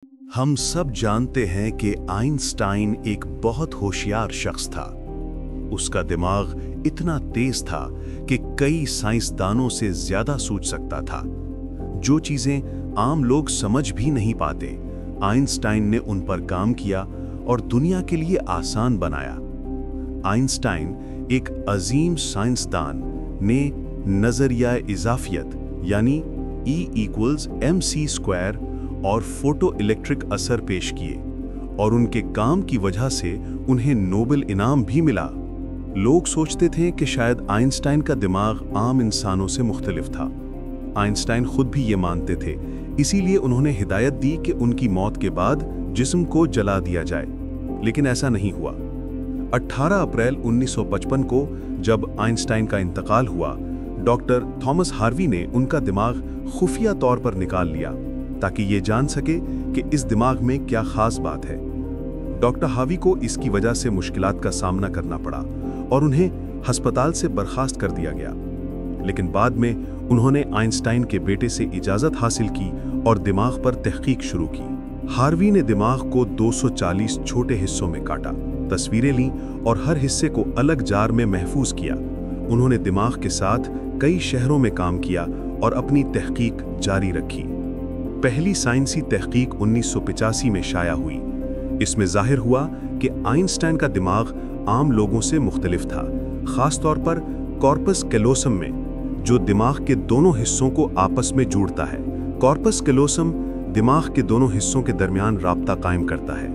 हम सब जानते हैं कि आइंस्टाइन एक बहुत होशियार शख्स था। उसका दिमाग इतना तेज था कि कई साइंसदानों से ज्यादा सोच सकता था। जो चीजें आम लोग समझ भी नहीं पाते, आइंस्टाइन ने उन पर काम किया और दुनिया के लिए आसान बनाया। आइंस्टाइन एक अजीम साइंसदान ने नजरिया इजाफियत यानी E=mc² और फोटो इलेक्ट्रिक असर पेश किए और उनके काम की वजह से उन्हें नोबेल इनाम भी मिला। लोग सोचते थे कि शायद आइंस्टाइन का दिमाग आम इंसानों से मुख्तलिफ था। आइंस्टाइन खुद भी ये मानते थे, इसीलिए उन्होंने हिदायत दी कि उनकी मौत के बाद जिस्म को जला दिया जाए, लेकिन ऐसा नहीं हुआ। 18 अप्रैल 1955 को जब आइंस्टाइन का इंतकाल हुआ, डॉक्टर थॉमस हार्वी ने उनका दिमाग खुफिया तौर पर निकाल लिया ताकि ये जान सके कि इस दिमाग में क्या खास बात है। डॉक्टर हार्वी को इसकी वजह से मुश्किलात का सामना करना पड़ा और उन्हें अस्पताल से बर्खास्त कर दिया गया, लेकिन बाद में उन्होंने आइंस्टाइन के बेटे से इजाज़त हासिल की और दिमाग पर तहकीक शुरू की। हार्वी ने दिमाग को 240 छोटे हिस्सों में काटा, तस्वीरें लीं और हर हिस्से को अलग जार में महफूज किया। उन्होंने दिमाग के साथ कई शहरों में काम किया और अपनी तहकीक जारी रखी। पहली साइंसी तहकीक 1985 में शाया हुई। इसमें जाहिर हुआ कि आइंस्टाइन का दिमाग आम लोगों से मुख्तलिफ था, खास तौर पर कॉर्पस कैलोसम में, जो दिमाग के दोनों हिस्सों को आपस में जोड़ता है। कॉर्पस कैलोसम दिमाग के दोनों हिस्सों के दरमियान राब्ता कायम करता है।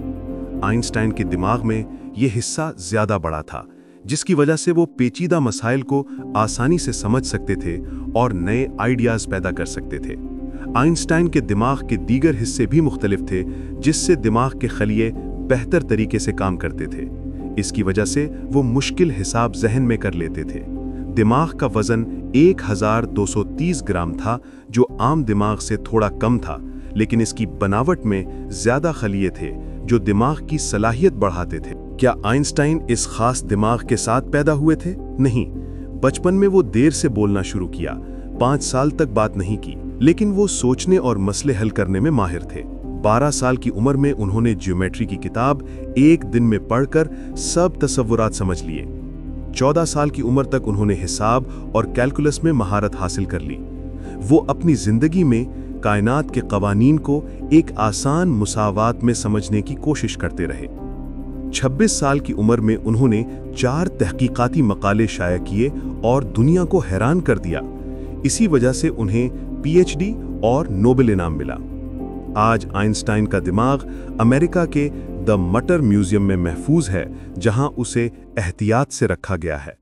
आइंस्टाइन के दिमाग में यह हिस्सा ज्यादा बड़ा था, जिसकी वजह से वो पेचीदा मसाइल को आसानी से समझ सकते थे और नए आइडियाज पैदा कर सकते थे। आइंस्टाइन के दिमाग के दीगर हिस्से भी मुख्तलिफ थे, जिससे दिमाग के खलिए बेहतर तरीके से काम करते थे। इसकी वजह से वो मुश्किल हिसाब जहन में कर लेते थे। दिमाग का वजन 1230 ग्राम था, जो आम दिमाग से थोड़ा कम था, लेकिन इसकी बनावट में ज्यादा खलिए थे जो दिमाग की सलाहियत बढ़ाते थे। क्या आइंस्टाइन इस खास दिमाग के साथ पैदा हुए थे? नहीं। बचपन में वो देर से बोलना शुरू किया, 5 साल तक बात नहीं की, लेकिन वो सोचने और मसले हल करने में माहिर थे। 12 साल की उम्र में उन्होंने ज्योमेट्री की किताब एक दिन में पढ़कर सब तसव्वुरात समझ लिए। 14 साल की उम्र तक उन्होंने हिसाब और कैलकुलस में महारत हासिल कर ली। वो अपनी जिंदगी में कायनात के कवानीन को एक आसान मुसावात में समझने की कोशिश करते रहे। 26 साल की उम्र में उन्होंने 4 तहकीकाती मकाले शाया किए और दुनिया को हैरान कर दिया। इसी वजह से उन्हें PhD और नोबेल इनाम मिला। आज आइंस्टाइन का दिमाग अमेरिका के द मटर म्यूजियम में महफूज है, जहां उसे एहतियात से रखा गया है।